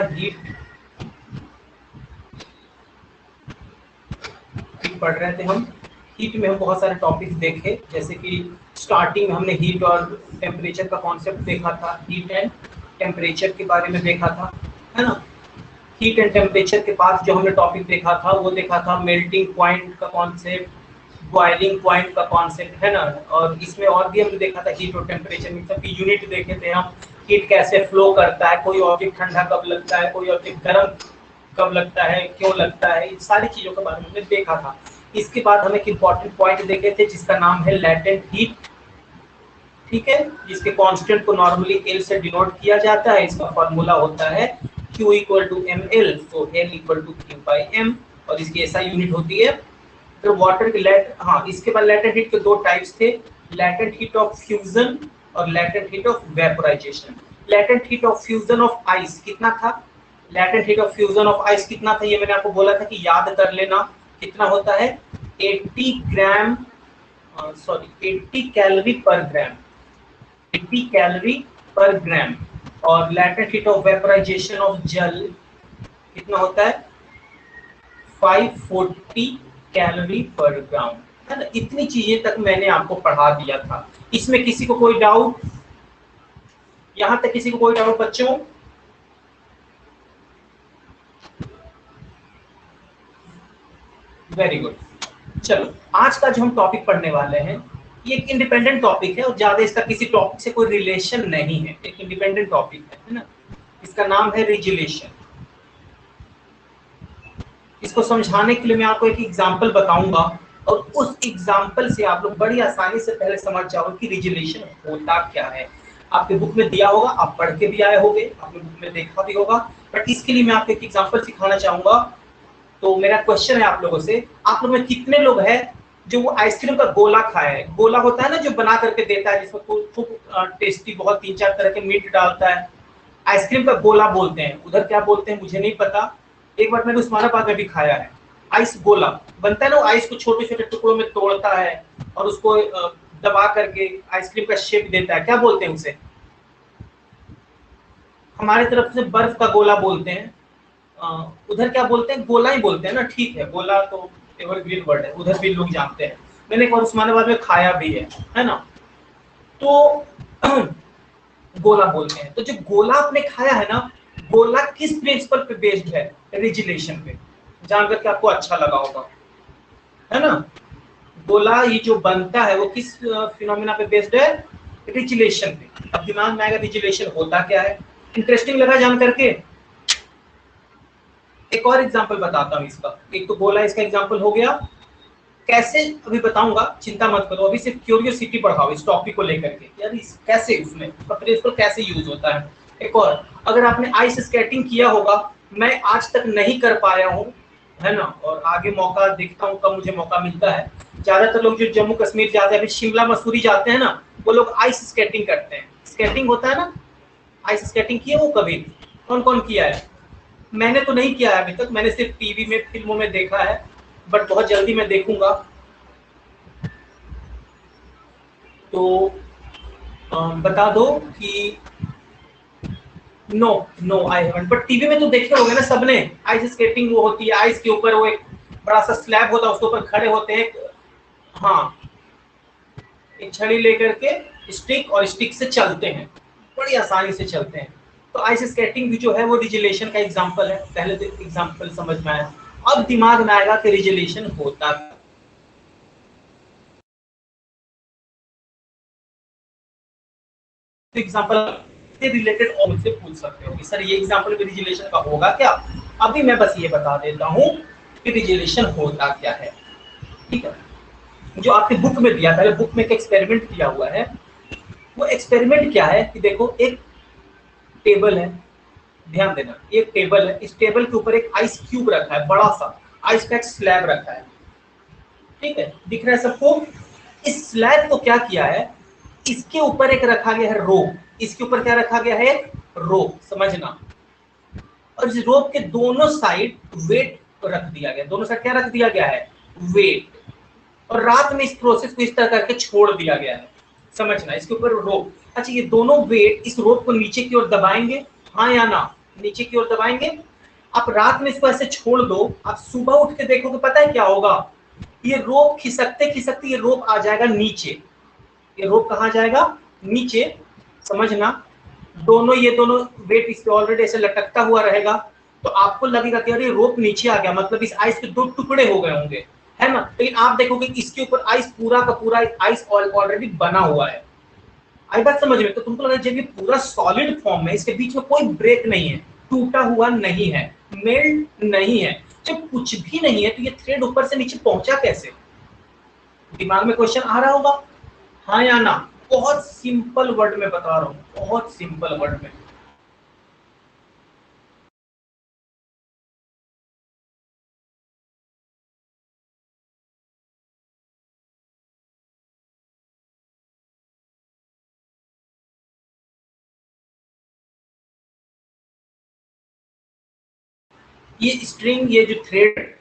Heat पढ़ रहे थे हम। हीट में हम बहुत सारे टॉपिक्स देखे, जैसे कि स्टार्टिंग में हमने हीट और टेम्परेचर का कॉन्सेप्ट देखा था, हीट एंड टेम्परेचर के बारे में देखा था, है ना। हीट एंड टेम्परेचर के बाद जो हमने टॉपिक देखा था वो देखा था मेल्टिंग पॉइंट का कॉन्सेप्ट, बॉइलिंग पॉइंट का कॉन्सेप्ट, है ना। और इसमें और भी हमने देखा था हीट और टेम्परेचर में सबकी यूनिट देखे थे हम। हीट कैसे फ्लो करता है, कोई ऑब्जेक्ट ठंडा कब लगता है, कोई ऑब्जेक्ट गर्म कब लगता है, क्यों लगता है, इन सारी चीजों के बारे में हमने देखा था। इसके बाद हम एक इम्पॉर्टेंट पॉइंट देखे थे जिसका नाम है लैटेंट हीट, ठीक है, जिसके कांस्टेंट को नॉर्मली एल से डिनोट किया जाता है। इसका फॉर्मूला होता है Q इक्वल टू ml, तो L equal to Q by M, और इसकी ऐसा यूनिट होती है। फिर वाटर के इसके बाद लैटेंट हीट के दो टाइप्स थे, लैटेंट हीट ऑफ फ्यूजन और latent heat of vaporisation. Latent heat of fusion of ice कितना था, latent heat of fusion of ice कितना था, ये मैंने आपको बोला था कि याद कर लेना। कितना होता है 80 कैलोरी पर ग्राम, 80 कैलोरी पर ग्राम। और latent heat of vaporisation of जल कितना होता है 540 कैलोरी पर ग्राम, है ना। इतनी चीजें तक मैंने आपको पढ़ा दिया था। इसमें किसी को कोई डाउट, यहां तक किसी को कोई डाउट बच्चों? Very good. चलो, आज का जो हम टॉपिक पढ़ने वाले हैं ये एक इंडिपेंडेंट टॉपिक है और ज्यादा इसका किसी टॉपिक से कोई रिलेशन नहीं है, एक इंडिपेंडेंट टॉपिक है ना। इसका नाम है रेजुलेशन। इसको समझाने के लिए मैं आपको एक एग्जांपल बताऊंगा और उस एग्जांपल से आप लोग बड़ी आसानी से पहले समझ जाओगे कि रेजुलेशन होता क्या है। आपके बुक में दिया होगा, आप पढ़ के भी आए होंगे, आपने बुक में देखा भी होगा, बट इसके लिए मैं आपको एक एग्जांपल सिखाना चाहूंगा। तो मेरा क्वेश्चन है आप लोगों से, आप लोग में कितने लोग हैं जो वो आइसक्रीम का गोला खाया है? गोला होता है ना जो बना करके देता है, जिसमें खूब टेस्टी बहुत 3-4 तरह के मीट डालता है, आइसक्रीम का गोला बोलते हैं। उधर क्या बोलते हैं मुझे नहीं पता। एक बार मैंने उस्मानाबाद में भी खाया है, आइस गोला बनता है ना, आइस को छोटे छोटे टुकड़ों में तोड़ता है और उसको दबा करके आइसक्रीम का शेप देता है। क्या बोलते हैं उसे? हमारी तरफ से बर्फ का गोला बोलते हैं, उधर क्या बोलते हैं? गोला ही बोलते हैं ना, ठीक है, गोला तो एवरग्रीन वर्ड है, उधर भी लोग जानते हैं। मैंने एक बार उस्मानाबाद में खाया भी है ना। तो गोला बोलते हैं। तो जो गोला आपने खाया है ना, गोला किस प्रिंसिपल पे बेस्ड है? रेजुलेशन पे। जान करके आपको अच्छा लगा होगा, है ना। गोला ये जो बनता है वो किस फिनोमिना पे बेस्ड है? रेजुलेशन पे। अब दिमाग में आएगा रेजुलेशन होता क्या है। इंटरेस्टिंग लगा जान करके? एक और एग्जांपल बताता हूँ इसका। एक तो गोला इसका एग्जांपल हो गया, कैसे अभी बताऊंगा, चिंता मत करो, अभी सिर्फ क्यूरियोसिटी बढ़ाओ इस टॉपिक को लेकर के, यार कैसे उसमें प्रिंसिपल कैसे यूज होता है। एक और, अगर आपने आइस स्केटिंग किया होगा, मैं आज तक नहीं कर पाया हूँ, है ना, और आगे मौका देखता हूँ कब मुझे मौका मिलता है। ज्यादातर लोग जो जम्मू कश्मीर जाते हैं, शिमला मसूरी जाते हैं ना, वो लोग आइस स्केटिंग करते हैं। स्केटिंग होता है ना, आइस स्केटिंग किया वो कभी? कौन कौन किया है? मैंने तो नहीं किया है अभी तक, मैंने सिर्फ टीवी में फिल्मों में देखा है, बट बहुत जल्दी मैं देखूंगा। तो बता दो कि no I haven't, but TV में तो देखे होंगे ना सबने। आइस स्केटिंग वो होती है, आइस के ऊपर वो एक बड़ा सा स्लैब होता है, उसके ऊपर खड़े होते हैं, हाँ, एक छड़ी लेकर के स्टिक, और स्टिक से चलते हैं, बड़ी आसानी से चलते हैं। तो आइस स्केटिंग भी जो है वो रिजुलेशन का एग्जांपल है। पहले तो एग्जांपल समझ में आया, अब दिमाग में आएगा कि रिजुलेशन होता है। एग्जांपल से रिलेटेड और मुझसे पूछ सकते हो कि सर ये एग्जांपल भी रिजुलेशन का होगा क्या? अभी मैं बस ये बता देता हूँ कि रिजुलेशन होता क्या है, ठीक है। जो आपके बुक में दिया, पहले बुक में एक एक्सपेरिमेंट दिया हुआ है। वो एक्सपेरिमेंट क्या है कि देखो, एक टेबल है, ध्यान देना, एक टेबल है, इस टेबल के ऊपर एक आइस क्यूब रखा है, बड़ा सा आइस का एक स्लैब रखा है, ठीक है, दिख रहा है सबको। इस स्लैब को क्या किया है, इसके ऊपर एक रखा गया है रोप, इसके ऊपर क्या रखा गया है? रोप, समझना। और इस रोप के दोनों साइड वेट रख दिया गया, दोनों साइड क्या रख दिया गया है? वेट। और रात में इस प्रोसेस को इस तरह करके छोड़ दिया गया है, समझना। इसके ऊपर रोप, अच्छा, ये दोनों वेट इस रोप को नीचे की ओर दबाएंगे, हाँ या ना? नीचे की ओर दबाएंगे। आप रात में इसको ऐसे छोड़ दो, आप सुबह उठ के देखोगे, पता है क्या होगा, ये रोप खिसकते खिसकते ये रोप आ जाएगा नीचे। ये रोप कहाँ जाएगा, नीचे, समझना। दोनों ये दोनों वेट इस पे ऑलरेडी ऐसे लटकता हुआ रहेगा, तो आपको लगेगा कि अरे रोप नीचे आ गया, मतलब इस आइस के दो टुकड़े हो गए होंगे, है ना। लेकिन आप देखोगे कि इसके ऊपर आइस पूरा का पूरा आइस ऑलरेडी बना हुआ है। आई बात समझ में? तो तुमको लगा जब ये पूरा सॉलिड फॉर्म में, इसके बीच में कोई ब्रेक नहीं है, टूटा हुआ नहीं है, मेल्ट नहीं है, जब कुछ भी नहीं है तो ये थ्रेड ऊपर से नीचे पहुंचा कैसे? दिमाग में क्वेश्चन आ रहा होगा, हाँ या ना? बहुत सिंपल वर्ड में बता रहा हूँ, बहुत सिंपल वर्ड में। ये स्ट्रिंग, ये जो थ्रेड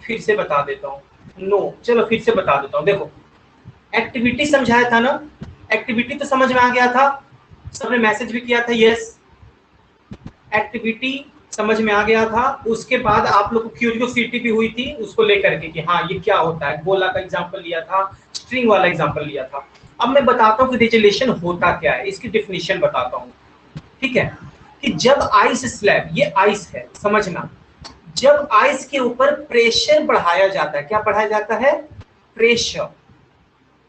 फिर से बता देता हूँ, नो चलो फिर से बता देता हूँ। देखो एक्टिविटी समझाया था ना, एक्टिविटी तो समझ में आ गया था, सबने मैसेज भी किया था यस, एक्टिविटी समझ में आ गया था। उसके बाद आप लोग को क्यूरियोसिटी भी हुई थी उसको लेकर के कि हाँ ये क्या होता है, गोला का एग्जांपल लिया था, स्ट्रिंग वाला एग्जांपल लिया था। अब मैं बताता हूँ कि रेजोल्यूशन होता क्या है, इसकी डेफिनेशन बताता हूँ, ठीक है। कि जब आइस स्लैब, ये आइस है समझना, जब आइस के ऊपर प्रेशर बढ़ाया जाता है, क्या बढ़ाया जाता है, प्रेशर,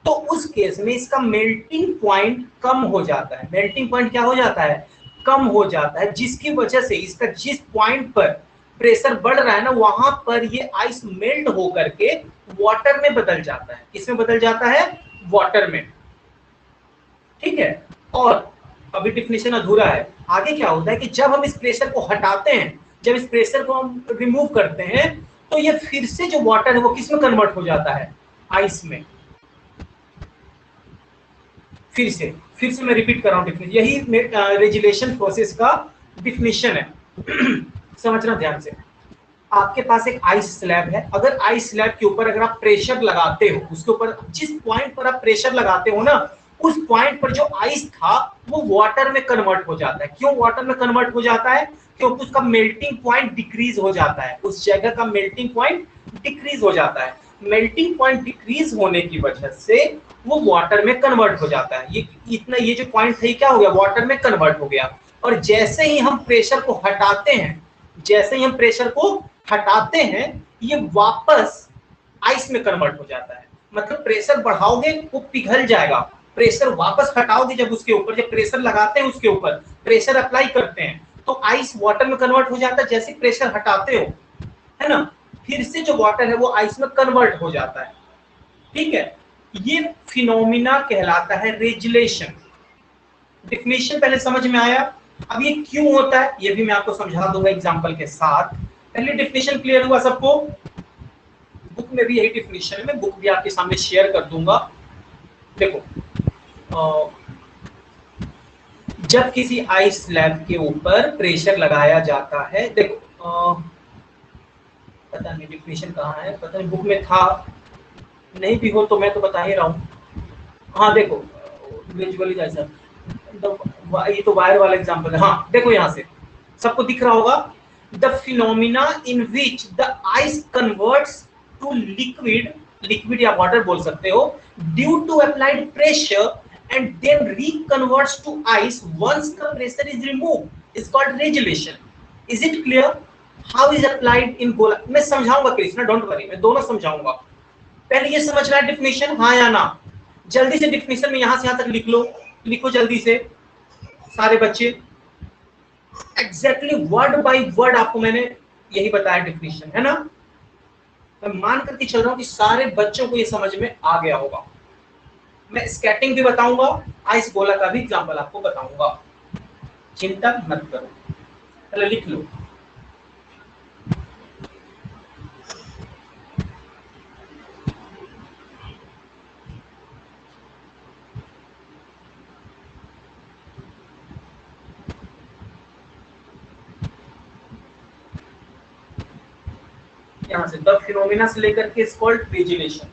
तो उस केस में इसका मेल्टिंग पॉइंट कम हो जाता है। मेल्टिंग पॉइंट क्या हो जाता है, कम हो जाता है, जिसकी वजह से इसका जिस पॉइंट पर प्रेशर बढ़ रहा है ना, वहां पर ये आइस मेल्ट होकर के वाटर में बदल जाता है। किसमें बदल जाता है, वाटर में, ठीक है। और अभी डिफिनेशन अधूरा है, आगे क्या होता है कि जब हम इस प्रेशर को हटाते हैं, जब इस प्रेशर को हम रिमूव करते हैं, तो ये फिर से जो वाटर है वो किसमें कन्वर्ट हो जाता है, आइस में। फिर से मैं रिपीट कर रहा हूं डिफिनेशन, यही रेजुलेशन प्रोसेस का डिफिनेशन है। समझना ध्यान से, आपके पास एक आइस स्लैब है, अगर आइस स्लैब के ऊपर अगर आप प्रेशर लगाते हो, उसके ऊपर जिस पॉइंट पर आप प्रेशर लगाते हो ना, उस पॉइंट पर जो आइस था वो वाटर में कन्वर्ट हो जाता है। क्यों वाटर में कन्वर्ट हो जाता है, क्योंकि उसका मेल्टिंग पॉइंट डिक्रीज हो जाता है, उस जगह का मेल्टिंग पॉइंट डिक्रीज हो जाता है। मेल्टिंग पॉइंट डिक्रीज होने की वजह से वो वाटर में कन्वर्ट हो जाता है। ये इतना, ये जो पॉइंट था क्या हो गया, वाटर में कन्वर्ट हो गया। और जैसे ही हम प्रेशर को हटाते हैं, जैसे ही हम प्रेशर को हटाते हैं, ये वापस आइस में कन्वर्ट हो जाता है। मतलब प्रेशर बढ़ाओगे वो पिघल जाएगा, प्रेशर वापस हटाओगे जब उसके ऊपर, जब प्रेशर लगाते हैं उसके ऊपर, प्रेशर अप्लाई करते हैं, तो आइस वाटर में कन्वर्ट हो जाता है। जैसे प्रेशर हटाते हो, है ना, फिर से जो वाटर है वो आइस में कन्वर्ट हो जाता है, ठीक है। ये फिनोमिना कहलाता है रेजुलेशन। डेफिनेशन पहले समझ में आया, अब ये क्यों होता है ये भी मैं आपको समझा दूंगा एग्जांपल के साथ। पहले डेफिनेशन क्लियर हुआ सबको, बुक में भी यही डेफिनेशन है, मैं बुक भी आपके सामने शेयर कर दूंगा। देखो जब किसी आइस स्लैब के ऊपर प्रेशर लगाया जाता है, देखो पता नहीं डेफिनेशन कहाँ है, पता नहीं बुक में था, नहीं भी हो तो मैं तो बता ही रहा हूँ। हाँ देखो विजुअलाइजेशन, ये तो वायर वाला एग्जांपल है। हाँ देखो यहाँ से सबको दिख रहा होगा, the phenomena in which the ice converts to liquid, liquid या वाटर बोल सकते हो, due to applied pressure and then reconverts to ice once the pressure is removed is called regelation. Is it clear how is applied in गोला? मैं समझाऊंगा Krishna, don't worry, मैं दोनों समझाऊंगा। पहले ये समझना है डेफिनेशन, हाँ या ना। जल्दी से डेफिनेशन में यहां से यहां तक लिख लो, लिखो जल्दी से सारे बच्चे। एग्जैक्टली वर्ड बाय वर्ड आपको मैंने यही बताया डेफिनेशन, है ना। मैं मान करके चल रहा हूं कि सारे बच्चों को ये समझ में आ गया होगा। मैं स्केटिंग भी बताऊंगा, आइस गोला का भी एग्जांपल आपको बताऊंगा, चिंता मत करो। चलो लिख लो। यहां से द फिनोमिना से लेकर के is called resolution.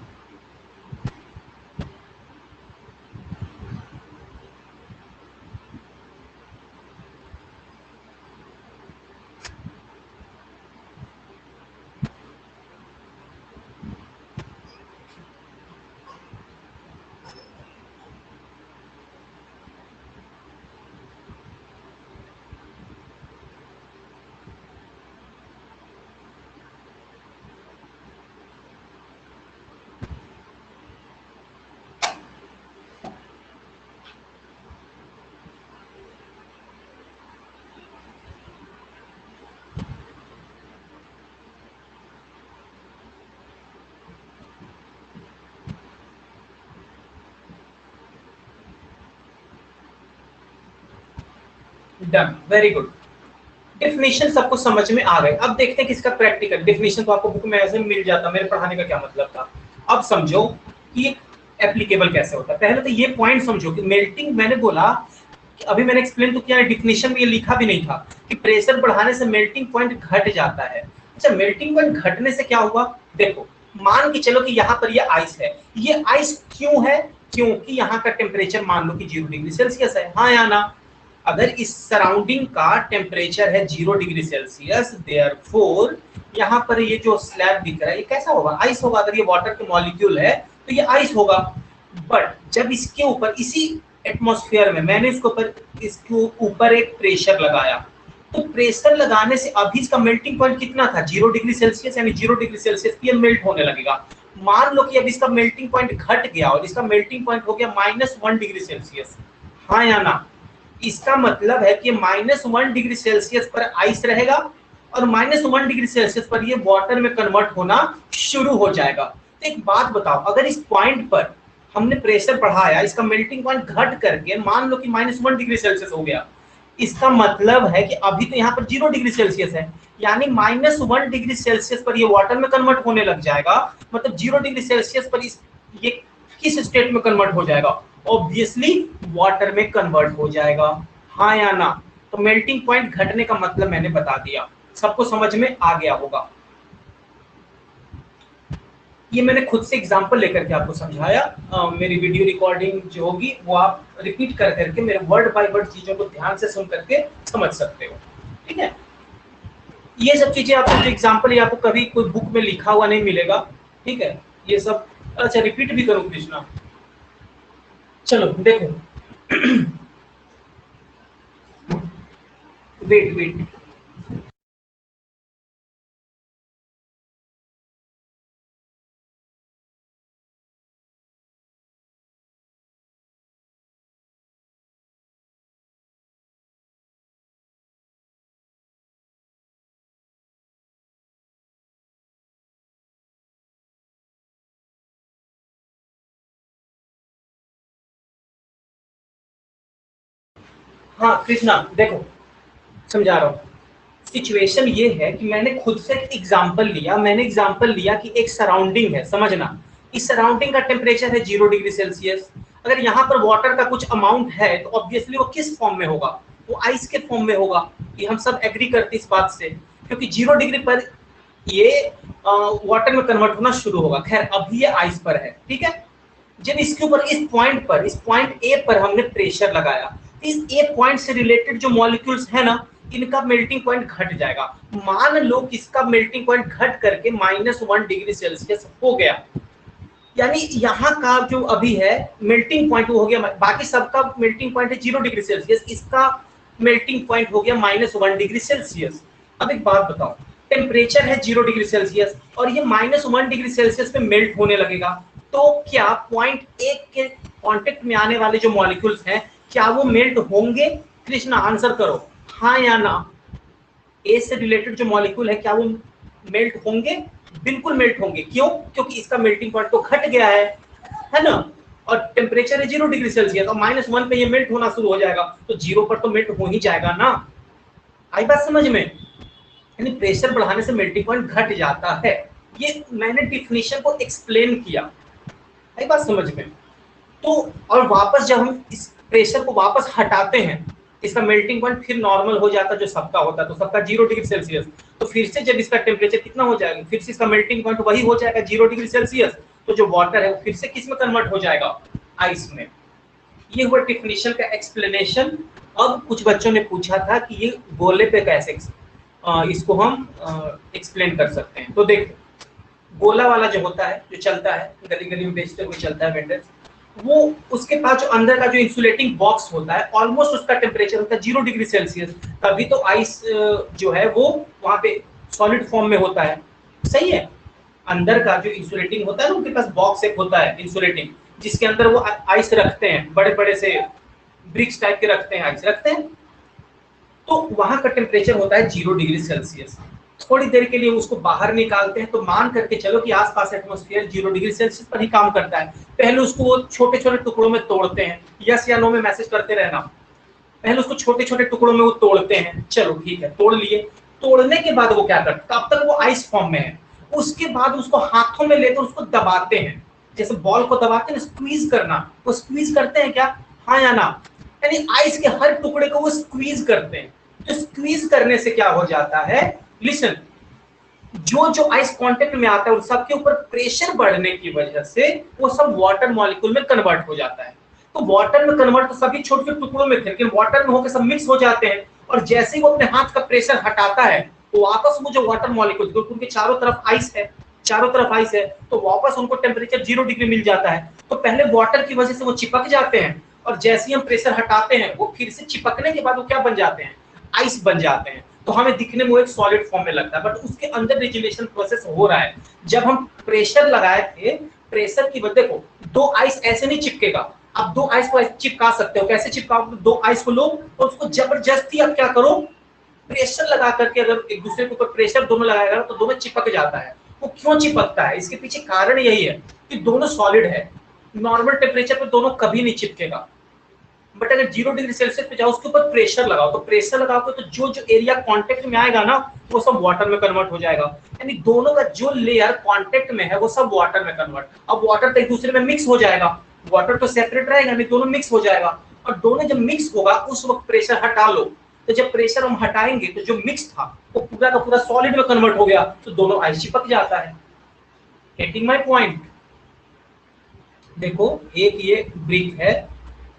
Done, very good. Definition सबको समझ में आ गए। अब देखते हैं कि इसका प्रैक्टिकल डेफिनेशन तो आपको बुक में ऐसे मिल जाता, मेरे पढ़ाने का क्या मतलब था। अब समझो कि एप्लीकेबल कैसे होता है। पहले तो ये पॉइंट समझो कि मेल्टिंग, मैंने बोला कि अभी मैंने एक्सप्लेन तो किया है, डेफिनेशन में ये लिखा भी नहीं था कि प्रेशर बढ़ाने से मेल्टिंग पॉइंट घट जाता है। अच्छा, मेल्टिंग पॉइंट घटने से क्या हुआ, देखो मान के चलो कि यहाँ पर ये आइस है, ये आइस क्यों है, क्योंकि यहाँ का टेम्परेचर मान लो कि 0 डिग्री सेल्सियस है, हाँ या ना। अगर इस सराउंडिंग का टेम्परेचर है 0 डिग्री सेल्सियस, देयरफॉर यहाँ पर ये जो स्लैब दिख रहा है ये कैसा होगा, आइस होगा। अगर ये वाटर के मॉलिक्यूल है तो ये आइस होगा। बट जब इसके ऊपर इसी एटमॉस्फेयर में मैंने इसके ऊपर एक प्रेशर लगाया, तो प्रेशर लगाने से अभी इसका मेल्टिंग पॉइंट कितना था, 0 डिग्री सेल्सियस, यानी 0 डिग्री सेल्सियस पे मेल्ट होने लगेगा। मान लो कि अब इसका मेल्टिंग पॉइंट घट गया और इसका मेल्टिंग पॉइंट हो गया -1 डिग्री सेल्सियस, हाँ या ना। इसका मतलब है कि -1 डिग्री सेल्सियस पर आइस रहेगा और -1 डिग्री सेल्सियस पर ये वाटर में कन्वर्ट होना शुरू हो जाएगा। तो एक बात बताओ, अगर इस पॉइंट पर हमने प्रेशर बढ़ाया, इसका मेल्टिंग पॉइंट घट करके मान लो कि -1 डिग्री सेल्सियस हो गया, इसका मतलब है कि अभी तो यहाँ पर 0 डिग्री सेल्सियस है, यानी -1 डिग्री सेल्सियस पर ये वाटर में कन्वर्ट होने लग जाएगा। मतलब 0 डिग्री सेल्सियस पर ये किस स्टेट में कन्वर्ट हो जाएगा, ऑब्वियसली वाटर में कन्वर्ट हो जाएगा, हाँ या ना। तो मेल्टिंग पॉइंट घटने का मतलब मैंने बता दिया, सबको समझ में आ गया होगा। ये मैंने खुद से एग्जांपल लेकर के आपको समझाया। मेरी वीडियो रिकॉर्डिंग जो होगी वो आप रिपीट कर करके मेरे वर्ड बाय वर्ड चीजों को ध्यान से सुन करके समझ सकते हो, ठीक है। ये सब चीजें आपको जो एग्जांपल है आपको कभी कोई बुक में लिखा हुआ नहीं मिलेगा, ठीक है। ये सब अच्छा रिपीट भी करूं कृष्णा, चलो देखो। वेट वेट, हाँ कृष्णा देखो समझा रहा हूँ। सिचुएशन ये है कि मैंने खुद से एक एग्जांपल लिया, मैंने एग्जांपल लिया कि एक सराउंडिंग है, समझना। इस सराउंडिंग का टेम्परेचर है 0 डिग्री सेल्सियस। अगर यहाँ पर वाटर का कुछ अमाउंट है तो ऑब्वियसली वो किस फॉर्म में होगा, वो आइस के फॉर्म में होगा। ये हम सब एग्री करते इस बात से, क्योंकि 0 डिग्री पर ये वाटर में कन्वर्ट होना शुरू होगा। खैर अभी ये आइस पर है, ठीक है। जब इसके ऊपर इस पॉइंट ए पर हमने प्रेशर लगाया, इस ए पॉइंट से रिलेटेड जो मॉलिक्यूल्स है ना, इनका मेल्टिंग पॉइंट घट जाएगा। मान लो कि इसका मेल्टिंग पॉइंट घट करके -1 डिग्री सेल्सियस हो गया, यानी यहाँ का जो अभी है मेल्टिंग पॉइंट वो हो गया, बाकी सबका मेल्टिंग पॉइंट है 0 डिग्री सेल्सियस, इसका मेल्टिंग पॉइंट हो गया -1 डिग्री सेल्सियस। अब एक बात बताओ, टेम्परेचर है 0 डिग्री सेल्सियस और ये -1 डिग्री सेल्सियस पे मेल्ट होने लगेगा, तो क्या पॉइंट एक के कांटेक्ट में आने वाले जो मॉलिक्यूल्स हैं क्या वो मेल्ट होंगे? कृष्णा आंसर करो, हाँ या ना। ए से रिलेटेड जो मॉलिक्यूल है क्या वो मेल्ट होंगे? बिल्कुल मेल्ट होंगे। क्यों? क्योंकि इसका मेल्टिंग पॉइंट तो घट गया है ना। और टेम्परेचर है 0 डिग्री सेल्सियस और -1 पे ये मेल्ट होना शुरू हो जाएगा, तो 0 पर तो मेल्ट हो ही जाएगा ना। आई बात समझ में? यानी प्रेशर बढ़ाने से मेल्टिंग पॉइंट घट जाता है। ये मैंने डिफिनेशन को एक्सप्लेन किया, आई बात समझ में? तो और वापस जब हम इस प्रेशर को वापस हटाते हैं, इसका मेल्टिंग पॉइंट फिर नॉर्मल हो जाता है जो सबका होता है, तो सबका 0 डिग्री सेल्सियस। तो फिर से जब इसका टेम्परेचर कितना हो जाएगा, फिर से इसका मेल्टिंग पॉइंट वही हो जाएगा 0 डिग्री सेल्सियस। तो जो वाटर है वो फिर से किस में कन्वर्ट हो जाएगा, आइस में। ये हुआ डेफिनेशन का एक्सप्लेनेशन। अब कुछ बच्चों ने पूछा था कि ये गोले पे कैसे इसको हम एक्सप्लेन कर सकते हैं। तो देखो, गोला वाला जो होता है, जो चलता है गली गली में बेचते हुए चलता है वेंडर्स, वो उसके पास जो अंदर का जो इंसुलेटिंग बॉक्स होता है ऑलमोस्ट उसका टेम्परेचर होता है 0 डिग्री सेल्सियस। तभी तो आइस जो है वो वहां पे सॉलिड फॉर्म में होता है, सही है। अंदर का जो इंसुलेटिंग होता है ना, उनके पास बॉक्स एक होता है इंसुलेटिंग, जिसके अंदर वो आइस रखते हैं, बड़े बड़े से ब्रिक्स टाइप के रखते हैं, आइस रखते हैं। तो वहां का टेम्परेचर होता है 0 डिग्री सेल्सियस। थोड़ी देर के लिए उसको बाहर निकालते हैं, तो मान करके चलो कि आसपास एटमॉस्फेयर 0 डिग्री सेल्सियस पर ही काम करता है। पहले उसको वो छोटे छोटे टुकड़ों में तोड़ते हैं, यस या नो में मैसेज करते रहना। पहले उसको छोटे छोटे टुकड़ों में वो तोड़ते हैं, चलो ठीक है तोड़ लिए। तोड़ने के बाद वो क्या करते हैं, तब तक वो आइस फॉर्म में है। उसके बाद उसको हाथों में लेकर उसको दबाते हैं, जैसे बॉल को दबाते हैं स्क्वीज करना, वो स्क्वीज करते हैं क्या, हाँ या ना। यानी आइस के हर टुकड़े को वो स्क्वीज करते हैं। तो स्क्वीज करने से क्या हो जाता है, लिसन, जो जो आइस कांटेक्ट में आता है उन सबके ऊपर प्रेशर बढ़ने की वजह से वो सब वाटर मॉलिक्यूल में कन्वर्ट हो जाता है। तो वाटर में कन्वर्ट तो सभी छोटे छोटे टुकड़ों में थे, लेकिन वाटर में होकर सब मिक्स हो जाते हैं, और जैसे ही वो अपने हाथ का प्रेशर हटाता है तो वापस वो जो वाटर मॉलिक्यूल, क्योंकि उनके चारों तरफ आइस है, चारों तरफ आइस है, तो वापस उनको टेम्परेचर 0 डिग्री मिल जाता है। तो पहले वाटर की वजह से वो चिपक जाते हैं, और जैसे ही हम प्रेशर हटाते हैं वो फिर से चिपकने के बाद वो क्या बन जाते हैं, आइस बन जाते हैं। तो हमें दिखने में वो एक सॉलिड फॉर्म में लगता है, बट उसके अंदर रिजुलेशन प्रोसेस हो रहा है। जब हम प्रेशर लगाए थे, प्रेशर की वजह को दो आइस ऐसे नहीं चिपकेगा। आप दो आइस को चिपका सकते हो, कैसे चिपकाओ, दो आइस को लो और उसको जबरदस्ती आप क्या करो, प्रेशर लगा करके, अगर एक दूसरे के ऊपर प्रेशर दोनों लगाएगा तो दोनों चिपक जाता है। वो क्यों चिपकता है, इसके पीछे कारण यही है कि दोनों सॉलिड है, नॉर्मल टेम्परेचर पे दोनों कभी नहीं चिपकेगा। बट अगर 0 डिग्री सेल्सियस पे जाओ, उसके ऊपर प्रेशर लगाओ, तो प्रेशर लगाओ तो जो जो एरिया कांटेक्ट में आएगा ना वो सब वाटर में कन्वर्ट हो जाएगा। यानी दोनों का जो लेयर कांटेक्ट में है वो सब वाटर में कन्वर्ट, अब वाटर तो एक दूसरे में मिक्स हो जाएगा, वाटर तो सेपरेट रहेगा नहीं, दोनों मिक्स हो जाएगा। और दोनों जब मिक्स होगा उस वक्त प्रेशर हटा लो, तो जब प्रेशर हम हटाएंगे तो जो मिक्स था वो पूरा का पूरा सॉलिड में कन्वर्ट हो गया, तो दोनों आइस चिपक जाता है। Getting my point? देखो एक ये ब्रिक है,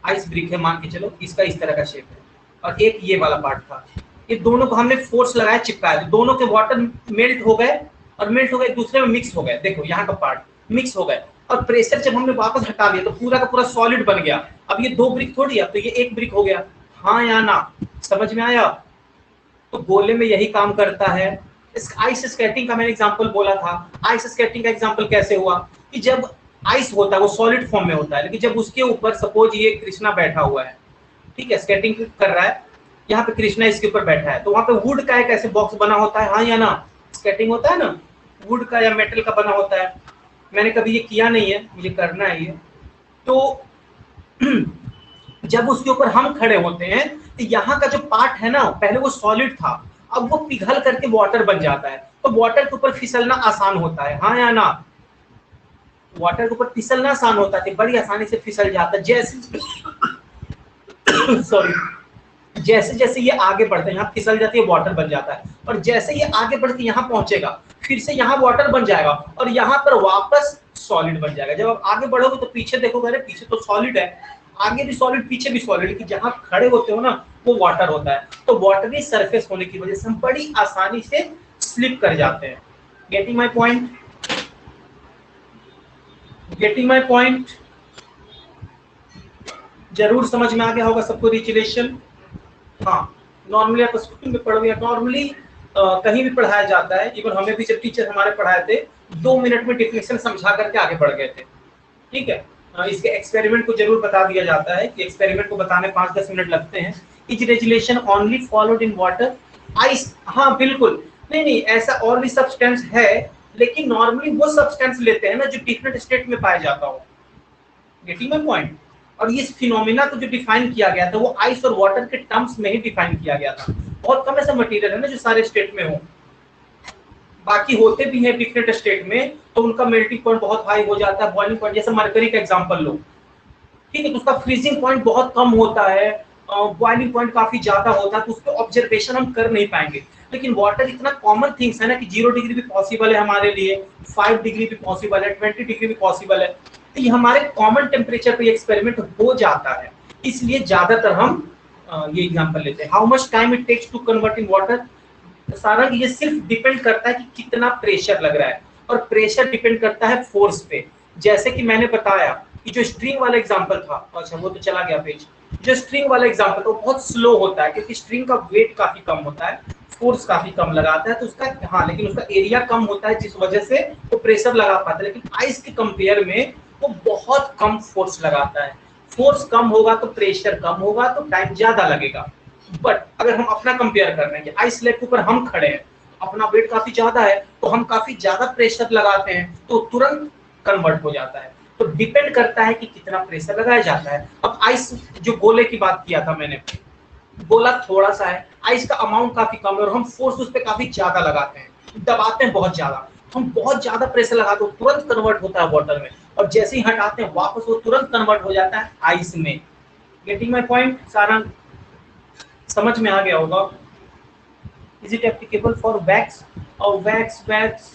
आइस ब्रिक है मान के चलो, इसका इस तरह का शेप है, और एक ये वाला पार्ट था, ये दोनों को हमने फोर्स लगाया चिपकाया, तो दोनों के वाटर मेल्ट हो गए, और मेल्ट हो गए एक दूसरे में मिक्स हो गए। देखो यहाँ का पार्ट मिक्स हो गए, और प्रेशर जब हमने वापस हटा दिया तो पूरा का पूरा सॉलिड बन गया। अब ये दो ब्रिक थोड़ी है, तो ये एक ब्रिक हो गया। हाँ या ना, समझ में आया? तो गोले में यही काम करता है। इस आइस स्केटिंग का मैंने एग्जांपल बोला था। आइस स्केटिंग का एग्जांपल कैसे हुआ कि जब आइस होता है वो सॉलिड फॉर्म में होता है, लेकिन जब उसके ऊपर सपोज ये कृष्णा बैठा हुआ है, ठीक है, स्केटिंग कर रहा है, यहाँ पे कृष्णा इसके ऊपर बैठा है, तो वहां पे वुड का एक ऐसे बॉक्स बना होता है, हाँ या ना, स्केटिंग होता है ना, वुड का या मेटल का बना होता है। मैंने कभी ये किया नहीं है, मुझे करना है ये। तो जब उसके ऊपर हम खड़े होते हैं तो यहाँ का जो पार्ट है ना, पहले वो सॉलिड था, अब वो पिघल करके वाटर बन जाता है, तो वाटर के ऊपर फिसलना आसान होता है, हाँ या ना, वाटर के ऊपर फिसलना आसान होता है, बड़ी आसानी से फिसल जाता है। जैसे सॉरी, जैसे जैसे ये आगे बढ़ता है यहाँ फिसल जाती है, वाटर बन जाता है, और जैसे ये आगे बढ़ के यहाँ पहुंचेगा फिर से यहाँ वाटर बन जाएगा, और यहाँ पर वापस सॉलिड बन जाएगा। जब आप आगे बढ़ोगे तो पीछे देखोगे, अरे पीछे तो सॉलिड है, आगे भी सॉलिड पीछे भी सॉलिड, लेकिन जहाँ खड़े होते हो ना वो वाटर होता है। तो वाटरी सरफेस होने की वजह से हम बड़ी आसानी से स्लिप कर जाते हैं। Getting my point? Getting my point? जरूर समझ में आ गया होगा सबको रिलेशन। हाँ, नॉर्मली आप स्कूल में पढ़ोगे, नॉर्मली कहीं भी पढ़ाया जाता है, इवन हमें भी जब टीचर हमारे पढ़ाए थे 2 मिनट में डिफिनेशन समझा करके आगे बढ़ गए थे, ठीक है। इसके एक्सपेरिमेंट को जरूर बता दिया जाता है कि एक्सपेरिमेंट को बताने 5-10 मिनट लगते हैं। Is resolution only followed in water? Ice, हाँ बिल्कुल, नहीं नहीं, ऐसा और भी सब्सटेंस है, लेकिन नॉर्मली वो सब्सटेंस लेते हैं ना जो डिफरेंट स्टेट में पाया जाता हो। Getting my point? और ये फिनोमेना को जो डिफाइन किया गया था वो आइस और वाटर के टर्म्स में ही डिफाइन किया गया था। बहुत कम ऐसा मटेरियल है ना जो सारे स्टेट में हो, बाकी होते भी हैं डिफरेंट स्टेट में, तो उनका मेल्टिंग पॉइंट बहुत हाई हो जाता है, बॉइलिंग पॉइंट, जैसे मरकरी का एग्जांपल लो, ठीक है, तो उसका फ्रीजिंग पॉइंट बहुत कम होता है, बॉइलिंग पॉइंट काफी ज्यादा होता है, तो उसके ऑब्जर्वेशन हम कर नहीं पाएंगे। लेकिन वाटर इतना कॉमन थिंग्स है ना कि 0 डिग्री भी पॉसिबल है हमारे लिए, 5 डिग्री भी पॉसिबल है, 20 डिग्री भी पॉसिबल है, तो ये हमारे कॉमन टेम्परेचर पे एक्सपेरिमेंट हो जाता है। इसलिए ज्यादातर हम ये एग्जांपल लेते हैं। How much time it takes to convert in water? सारा ये सिर्फ डिपेंड करता है कि कितना प्रेशर लग रहा है, और प्रेशर डिपेंड करता है फोर्स पे। जैसे कि मैंने बताया कि जो स्ट्रिंग वाला एग्जांपल था, अच्छा वो तो चला गया पेज, जो स्ट्रिंग वाला एग्जांपल था वो बहुत स्लो होता है क्योंकि स्ट्रिंग का वेट काफी कम होता है, फोर्स काफी कम लगाता है, तो उसका, हाँ, लेकिन उसका एरिया कम होता है जिस वजह से वो प्रेशर लगा पाता है। लेकिन आइस के कंपेयर में वो बहुत कम फोर्स लगाता है, फोर्स कम होगा तो प्रेशर कम होगा, तो टाइम ज्यादा लगेगा। बट अगर हम अपना कंपेयर कर रहे हैं, आइस स्लैब के ऊपर हम खड़े हैं, अपना वेट काफी ज्यादा है, तो हम काफी ज्यादा प्रेशर लगाते हैं तो तुरंत कन्वर्ट हो जाता है। तो डिपेंड करता है कि कितना प्रेशर लगाया जाता है। अब आइस, जो गोले की बात किया था मैंने, गोला थोड़ा सा है, आइस का अमाउंट काफी कम है, और हम फोर्स उस पर काफी ज्यादा लगाते हैं, दबाते हैं बहुत ज्यादा, हम बहुत ज्यादा प्रेशर लगाते हैं, तुरंत कन्वर्ट होता है वाटर में, और जैसे ही हटाते हैं वापस वो तुरंत कन्वर्ट हो जाता है आइस में। Getting my point? सारा समझ में आ गया होगा। Is it applicable for wax? और वैक्स वैक्स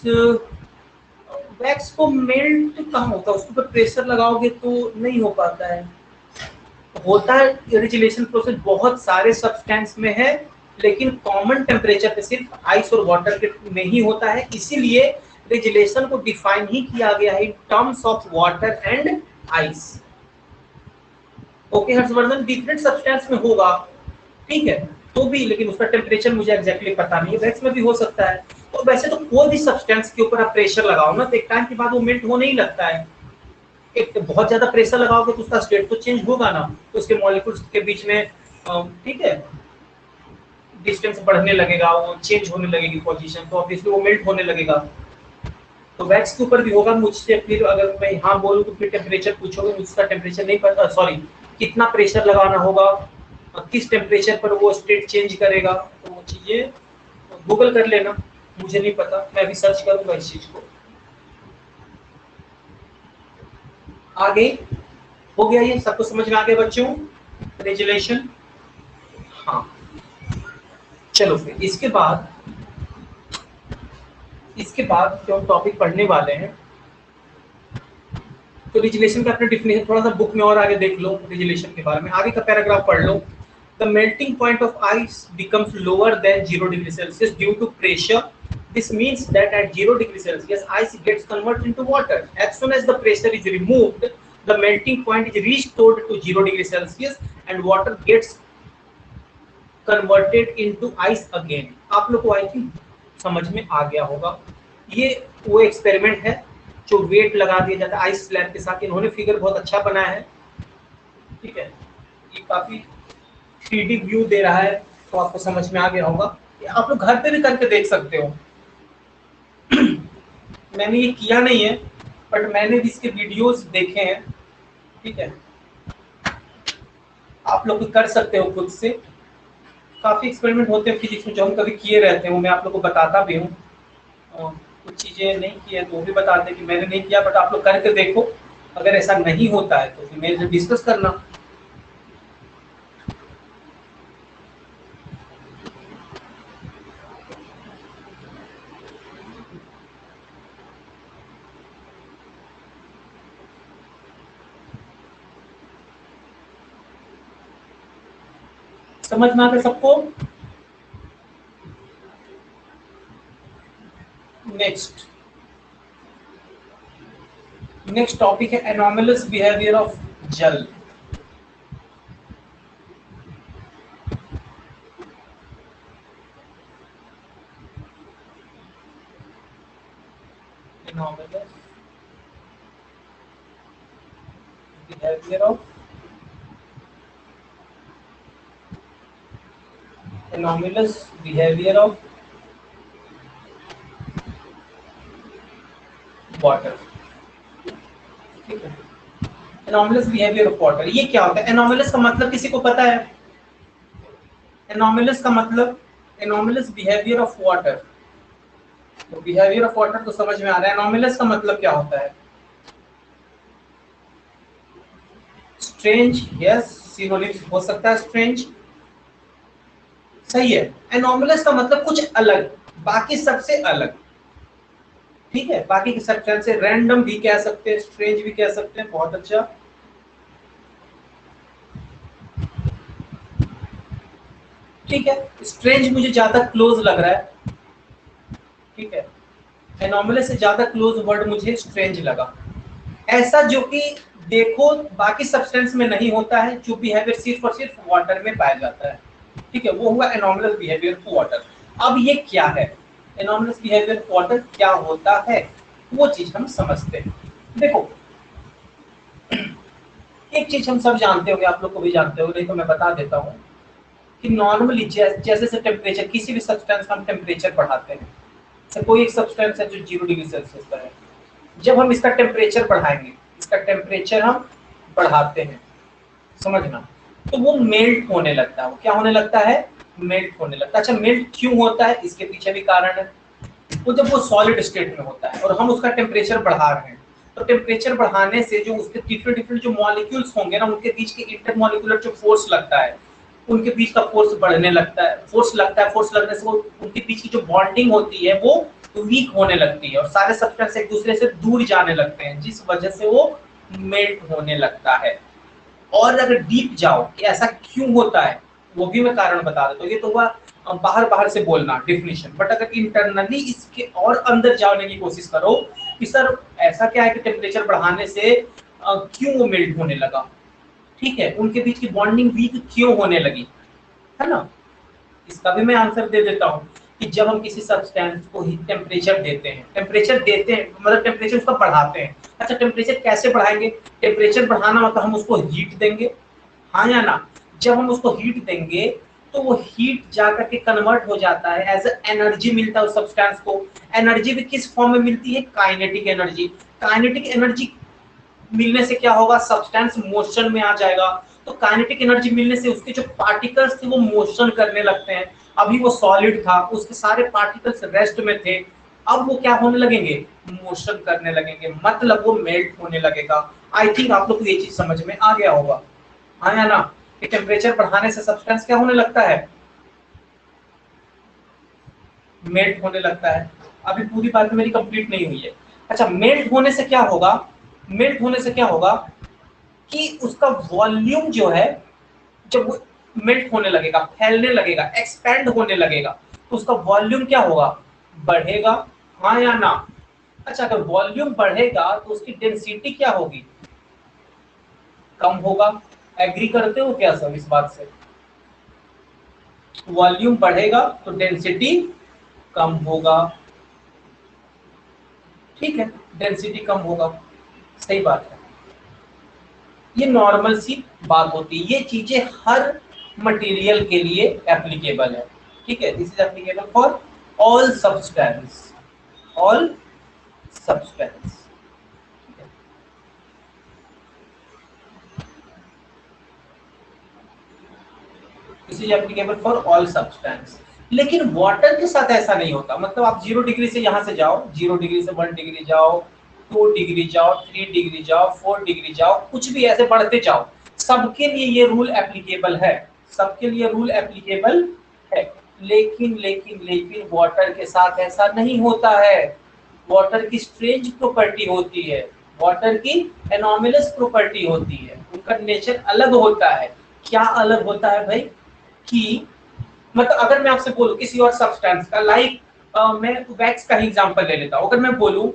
वैक्स को मेल्ट कहाँ होता है, उसके ऊपर प्रेशर लगाओगे तो नहीं हो पाता है। होता है रेजिलेशन प्रोसेस बहुत सारे सब्सटेंस में है, लेकिन कॉमन टेम्परेचर पे सिर्फ आइस और वाटर के में ही होता है। इसीलिए रेजिलेशन को डिफाइन ही किया गया है in terms of water and ice. Okay Harshvardhan, different substance में होगा, ठीक है, तो भी लेकिन उसका टेम्परेचर मुझे एग्जैक्टली पता नहीं है। वैक्स में भी हो सकता है। तो वैसे तो कोई भी सब्सटेंस के ऊपर आप प्रेशर लगाओ ना, तो एक टाइम के बाद वो मेल्ट होने ही लगता है। एक बहुत ज्यादा प्रेशर लगाओगे तो उसका स्टेट तो चेंज होगा ना, तो उसके मॉलिक्यूल्स के बीच में ठीक है डिस्टेंस बढ़ने लगेगा, वो चेंज होने लगेगी पोजीशन, तो ऑब्वियसली वो मेल्ट होने लगेगा। तो वैक्स के ऊपर भी होगा। मुझसे फिर अगर मैं यहाँ बोलूँ तो फिर टेम्परेचर पूछोगे, मुझे टेम्परेचर नहीं पता, सॉरी कितना प्रेशर लगाना होगा, किस टेम्परेचर पर वो स्टेट चेंज करेगा, तो वो चीजें गूगल कर लेना, मुझे नहीं पता, मैं भी सर्च करूंगा इस चीज को। आगे हो गया, ये सबको समझ में आ गया बच्चों रेजुलेशन? हाँ चलो फिर इसके बाद जो हम टॉपिक पढ़ने वाले हैं, तो रेजुलेशन का अपना डिफिनेशन थोड़ा सा बुक में और आगे देख लो, रेजुलेशन के बारे में आगे का पैराग्राफ पढ़ लो। The melting point of ice becomes lower than 0 degree Celsius due to pressure. This means that at 0 degree Celsius, ice gets converted into water. As soon as the pressure is removed, the melting point is restored to 0 degree Celsius and water gets converted into ice again. आप लोग को I think समझ में आ गया होगा। ये वो experiment है जो वेट लगा दिया जाता है आइस स्लैब के साथ। इन्होंने फिगर बहुत अच्छा बनाया है, ठीक है, ये काफी 3D व्यू दे रहा है, तो आपको समझ में आ गया होगा। आप लोग घर पे भी करके देख सकते हो। मैंने ये किया नहीं है, बट मैंने भी इसके वीडियोस देखे हैं, ठीक है, आप लोग कर सकते हो खुद से। काफी एक्सपेरिमेंट होते हैं फिजिक्स में जो हम कभी किए रहते हैं, वो मैं आप लोग को बताता भी हूँ। कुछ चीजें नहीं की है तो वो भी बताते हैं कि मैंने नहीं किया, बट आप लोग करके देखो। अगर ऐसा नहीं होता है तो फिर मेरे से डिस्कस करना। समझ में आ गया सबको? नेक्स्ट टॉपिक है एनॉमलस बिहेवियर ऑफ जल। Anomalous behavior of वाटर, ठीक है। एनॉमलस बिहेवियर ऑफ वाटर, ये क्या होता है? एनॉमलस का मतलब किसी को पता है? एनॉमलस का मतलब एनॉमलस बिहेवियर ऑफ वाटर, तो बिहेवियर ऑफ वाटर तो समझ में आ रहा है। एनॉमलस का मतलब क्या होता है? स्ट्रेंज, यस, सिनोनिम्स हो सकता है स्ट्रेंज, सही है। एनॉमलस का मतलब कुछ अलग, बाकी सबसे अलग, ठीक है, बाकी के सब्सटेंस से रैंडम भी कह सकते हैं, स्ट्रेंज भी कह सकते हैं। बहुत अच्छा, ठीक है। स्ट्रेंज मुझे ज्यादा क्लोज लग रहा है, ठीक है, एनॉमलस से ज्यादा क्लोज वर्ड मुझे स्ट्रेंज लगा। ऐसा जो कि देखो बाकी सब्सटेंस में नहीं होता है, जो बिहेवियर सिर्फ और सिर्फ वाटर में पाया जाता है, ठीक है, वो हुआ एनॉमलस बिहेवियर ऑफ वाटर। अब ये क्या है? एनॉमलस बिहेवियर ऑफ वाटर क्या होता है, वो चीज हम समझते हैं। देखो एक चीज हम सब जानते होंगे, आप लोग को भी जानते हो, नहीं तो मैं बता देता हूँ कि नॉर्मली जैसे से टेम्परेचर, किसी भी सब्सटेंस का हम टेम्परेचर बढ़ाते हैं, तो कोई एक सब्सटेंस है जो 0 डिग्री सेल्सियस पर है, जब हम इसका टेम्परेचर बढ़ाएंगे, इसका टेम्परेचर हम बढ़ाते हैं, समझना, तो वो मेल्ट होने लगता है। वो क्या होने लगता है? मेल्ट होने लगता है। अच्छा, मेल्ट क्यों होता है? इसके पीछे भी कारण है। वो जब वो सॉलिड स्टेट में होता है और हम उसका टेम्परेचर बढ़ा रहे हैं, तो टेम्परेचर बढ़ाने से जो उसके डिफरेंट डिफरेंट जो मॉलिक्यूल्स होंगे ना, उनके बीच के इंटरमॉलिक्यूलर जो फोर्स लगता है, उनके बीच का फोर्स बढ़ने लगता है। फोर्स लगता है, फोर्स लगने से वो उनके बीच की जो बॉन्डिंग होती है वो वीक होने लगती है और सारे सब्सटेंस एक दूसरे से दूर जाने लगते हैं, जिस वजह से वो मेल्ट होने लगता है। और अगर डीप जाओ कि ऐसा क्यों होता है, वो भी मैं कारण बता देता हूँ। ये तो हुआ बाहर बाहर से बोलना डेफिनेशन, बट अगर इंटरनली इसके और अंदर जाने की कोशिश करो कि सर ऐसा क्या है कि टेम्परेचर बढ़ाने से क्यों वो मेल्ट होने लगा, ठीक है, उनके बीच की बॉन्डिंग वीक क्यों होने लगी, है ना। इसका भी मैं आंसर दे देता हूँ कि जब हम किसी सब्सटेंस को ही टेम्परेचर देते हैं, मतलब टेम्परेचर उसका बढ़ाते हैं। अच्छा, टेम्परेचर कैसे बढ़ाएंगे? टेम्परेचर बढ़ाना मतलब हम उसको हीट देंगे, हाँ या ना। जब हम उसको हीट देंगे तो वो हीट जाकर के कन्वर्ट हो जाता है, एज एनर्जी मिलता है उस सब्सटेंस को। एनर्जी भी किस फॉर्म में मिलती है? Kinetic energy. काइनेटिक एनर्जी मिलने से क्या होगा? सब्सटेंस मोशन में आ जाएगा। तो काइनेटिक एनर्जी मिलने से उसके जो पार्टिकल्स थे वो मोशन करने लगते हैं। अभी वो सॉलिड था, उसके सारे पार्टिकल्स रेस्ट में थे, अब वो क्या होने लगेंगे? मोशन करने लगेंगे, मतलब वो मेल्ट होने लगेगा। आई थिंक आप लोग को ये चीज समझ में आ गया होगा, हाँ या ना, कि टेम्परेचर बढ़ाने से सब्सटेंस क्या होने लगता है? मेल्ट होने लगता है। अभी पूरी बात मेरी कंप्लीट नहीं हुई है। अच्छा, मेल्ट होने से क्या होगा? मेल्ट होने से क्या होगा कि उसका वॉल्यूम जो है, जब वो मेल्ट होने लगेगा, फैलने लगेगा, एक्सपैंड होने लगेगा, तो उसका वॉल्यूम क्या होगा? बढ़ेगा, हाँ या ना। अच्छा, अगर वॉल्यूम बढ़ेगा तो उसकी डेंसिटी क्या होगी? कम होगा। एग्री करते हो क्या सब इस बात से? वॉल्यूम बढ़ेगा तो डेंसिटी कम होगा, ठीक है, डेंसिटी कम होगा, सही बात है। ये नॉर्मल सी बात होती है, ये चीजें हर मटेरियल के लिए एप्लीकेबल है, ठीक है। This is applicable for all substance, all substance. This is applicable for all substance. लेकिन वाटर के साथ ऐसा नहीं होता। मतलब आप 0 डिग्री से यहाँ से जाओ, 0 डिग्री से 1 डिग्री जाओ, 2 डिग्री जाओ, 3 डिग्री जाओ, 4 डिग्री जाओ, कुछ भी ऐसे बढ़ते जाओ, सबके लिए ये रूल एप्लीकेबल है, सबके लिए रूल एप्लीकेबल है। लेकिन वाटर के साथ ऐसा नहीं होता है। वाटर की स्ट्रेंज प्रॉपर्टी होती है, वाटर की एनॉमलस प्रॉपर्टी होती है, उनका नेचर अलग होता है। क्या अलग होता है भाई? कि मतलब अगर मैं आपसे बोलूं किसी और सब्सटेंस का, लाइक मैं वैक्स का ही एग्जांपल ले लेता हूं। अगर मैं बोलूं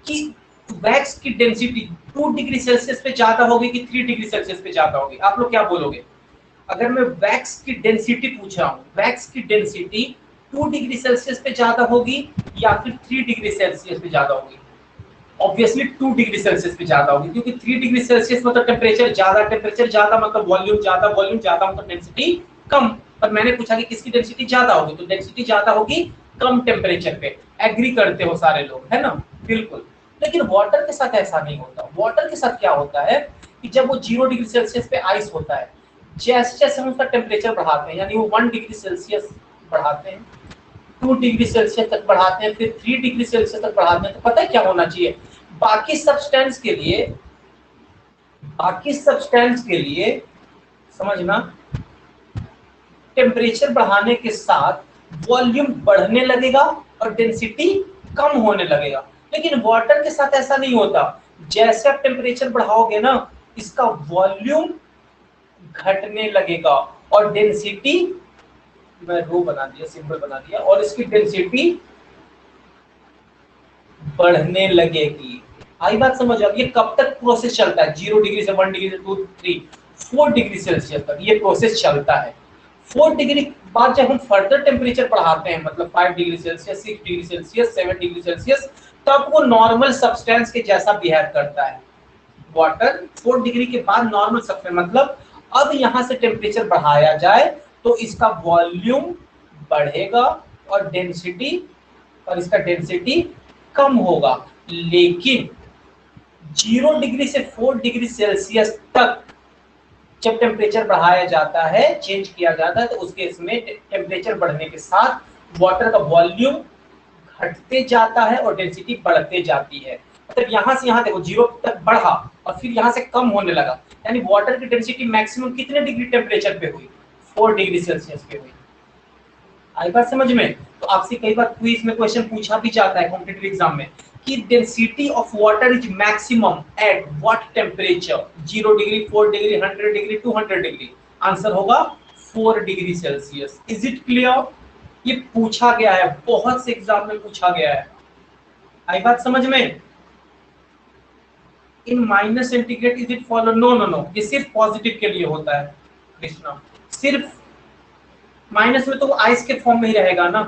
कि वैक्स की डेंसिटी 2 डिग्री सेल्सियस पे ज्यादा होगी कि 3 डिग्री सेल्सियस पे ज्यादा होगी, आप लोग क्या बोलोगे? अगर मैं वैक्स की डेंसिटी पूछ रहा हूँ, वैक्स की डेंसिटी 2 डिग्री सेल्सियस पे ज्यादा होगी या फिर 3 डिग्री सेल्सियस पे ज्यादा होगी? ऑब्वियसली 2 डिग्री सेल्सियस पे ज्यादा होगी, क्योंकि 3 डिग्री सेल्सियस मतलब टेम्परेचर ज्यादा मतलब वॉल्यूम ज्यादा मतलब डेंसिटी कम। पर मैंने पूछा कि किसकी डेंसिटी ज्यादा होगी, तो डेंसिटी ज्यादा होगी कम टेम्परेचर पे। एग्री करते हो सारे लोग, है ना? बिल्कुल। लेकिन वाटर के साथ ऐसा नहीं होता। वाटर के साथ क्या होता है कि जब वो 0 डिग्री सेल्सियस पे आइस होता है, जैसे जैसे हम उसका टेम्परेचर बढ़ाते हैं, यानी वो 1 डिग्री सेल्सियस बढ़ाते हैं, 2 डिग्री सेल्सियस तक बढ़ाते हैं, फिर 3 डिग्री सेल्सियस तक बढ़ाते हैं, तो पता है क्या होना चाहिए? बाकी सब्सटेंस के लिए, बाकी सब्सटेंस के लिए समझना, टेम्परेचर बढ़ाने के साथ वॉल्यूम बढ़ने लगेगा और डेंसिटी कम होने लगेगा। लेकिन वाटर के साथ ऐसा नहीं होता। जैसे आप टेम्परेचर बढ़ाओगे ना, इसका वॉल्यूम घटने लगेगा और डेंसिटी, मैं रो बना दिया, सिंबल बना दिया, और इसकी डेंसिटी बढ़ने लगेगी। आई बात समझ? अब ये कब तक प्रोसेस चलता है? 0 डिग्री से 1 डिग्री से 2 3 4 डिग्री सेल्सियस तक ये प्रोसेस चलता है। 4 डिग्री बाद जब हम फर्दर टेम्परेचर बढ़ाते हैं, मतलब 5 degree Celsius, 6 degree Celsius, 7 degree Celsius, तब वो नॉर्मल सब्सटेंस के जैसा बिहेव करता है। वाटर 4 डिग्री के बाद नॉर्मल सब्सटेंस, मतलब अब यहाँ से टेम्परेचर बढ़ाया जाए तो इसका वॉल्यूम बढ़ेगा और डेंसिटी, और इसका डेंसिटी कम होगा। लेकिन 0 डिग्री से 4 डिग्री सेल्सियस तक जब टेम्परेचर बढ़ाया जाता है, चेंज किया जाता है, तो उसके इसमें टेम्परेचर बढ़ने के साथ वाटर का वॉल्यूम घटते जाता है और डेंसिटी बढ़ते जाती है। मतलब यहाँ से यहाँ देखो 0 तक बढ़ा और फिर यहाँ से कम होने लगा, यानी वाटर की डेंसिटी मैक्सिमम कितने डिग्री टेम्परेचर पे हुई? 4 डिग्री सेल्सियस पे हुई। आई बात समझ में? तो आपसे कई बार क्विज में क्वेश्चन पूछा भी जाता है कॉम्पिटिटिव एग्जाम में कि density of water is maximum at what temperature, 0 degree, 4 degree, 100 degree, 200 degree. Answer होगा 4 degree Celsius. Is it clear? ये पूछा गया है, बहुत से एग्जाम में पूछा गया है। आई बात समझ में? In minus centigrade is it follow? No no no, ये सिर्फ पॉजिटिव के लिए होता है कृष्णा, सिर्फ माइनस में तो वो आइस के फॉर्म में ही रहेगा ना।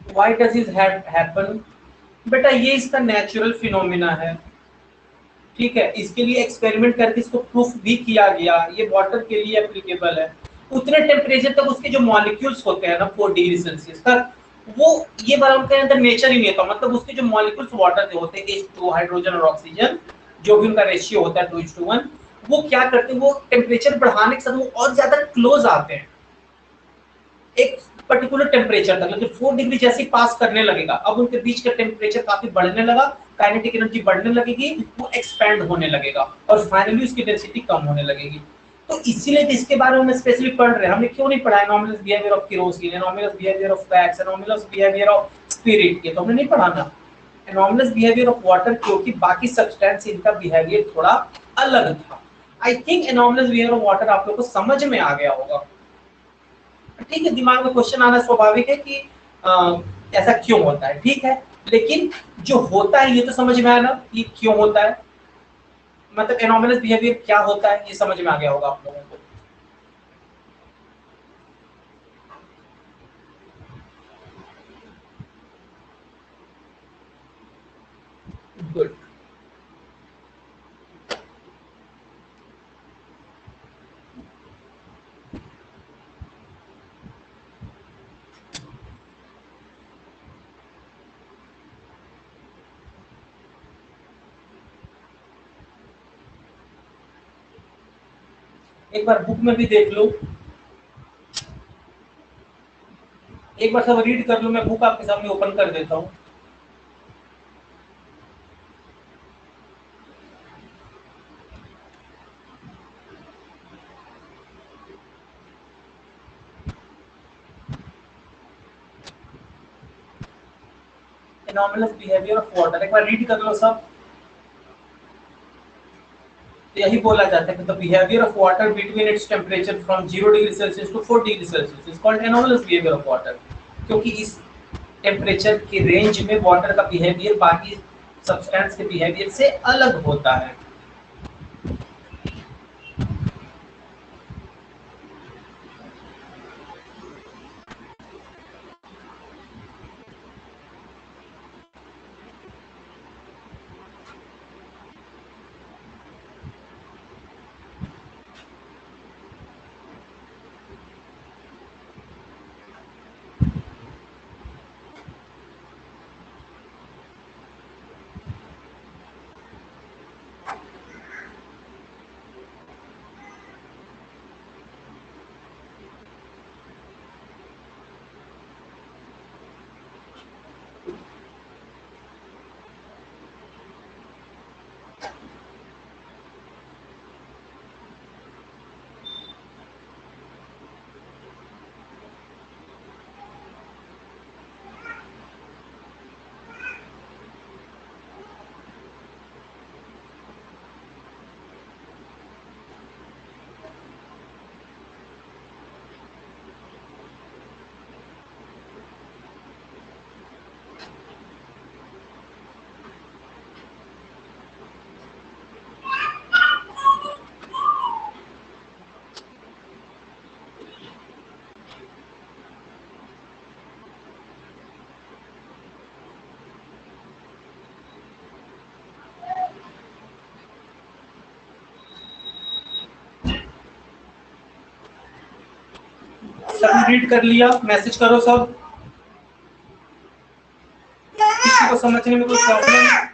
Why does is happen? बेटा ये इसका नेचुरल फिनोमिना है, ठीक है। इसके लिए एक्सपेरिमेंट करके इसको प्रूफ भी किया गया, ये वाटर के लिए एप्लीकेबल है। उतने टेम्परेचर तक उसके जो मॉलिक्यूल्स होते हैं ना 4 डिग्री सेल्सियस तक, वो ये वाला उनके अंदर नेचर ही नहीं होता, मतलब उसके जो मॉलिक्यूल्स वाटर के होते हैं H2 हाइड्रोजन और ऑक्सीजन, जो भी उनका रेशियो होता है 2:1, वो क्या करते हैं, वो टेम्परेचर बढ़ाने के साथ वो और ज्यादा क्लोज आते हैं एक पर्टिकुलर टेम्परेचर तक। लेकिन 4 डिग्री जैसे ही पास करने लगेगा, अब उनके बीच का टेम्परेचर काफी बढ़ने लगा, काइनेटिक एनर्जी बढ़ने लगेगी, वो एक्सपैंड होने लगेगा और फाइनली उसकी डेंसिटी कम होने लगेगी। तो इसीलिए तो इसके बारे में हम स्पेशली पढ़ रहे हैं। हमने क्यों नहीं पढ़ा anomalous behaviour of kerosene, anomalous behaviour of wax, anomalous behaviour of spirit, ये तो हमने नहीं पढ़ा ना। एनॉमलस बिहेवियर ऑफ वाटर क्योंकि बाकी सब्सटेंस से इनका बिहेवियर थोड़ा अलग था। I think anomalous behaviour of water आप लोगों को समझ में आ गया होगा, ठीक है। दिमाग में क्वेश्चन आना स्वाभाविक है कि ऐसा क्यों होता है, ठीक है। लेकिन जो होता है ये तो समझ में आया ना कि क्यों होता है, मतलब एनॉमलस बिहेवियर क्या होता है, ये समझ में आ गया होगा आप लोगों को। गुड। एक बार बुक में भी देख लो, एक बार सब रीड कर लो, मैं बुक आपके सामने ओपन कर देता हूँ। एनॉमलस बिहेवियर ऑफ वाटर एक बार रीड कर लो सब। तो यही बोला जाता है कि the behaviour of water between its temperature from 0 degree Celsius to 4 degree Celsius is called anomalous behaviour of water, क्योंकि इस टेम्परेचर के रेंज में वाटर का बिहेवियर बाकी सब्सटेंस के बिहेवियर से अलग होता है। सब रीड कर लिया? मैसेज करो सब। किसी को समझने में कोई प्रॉब्लम?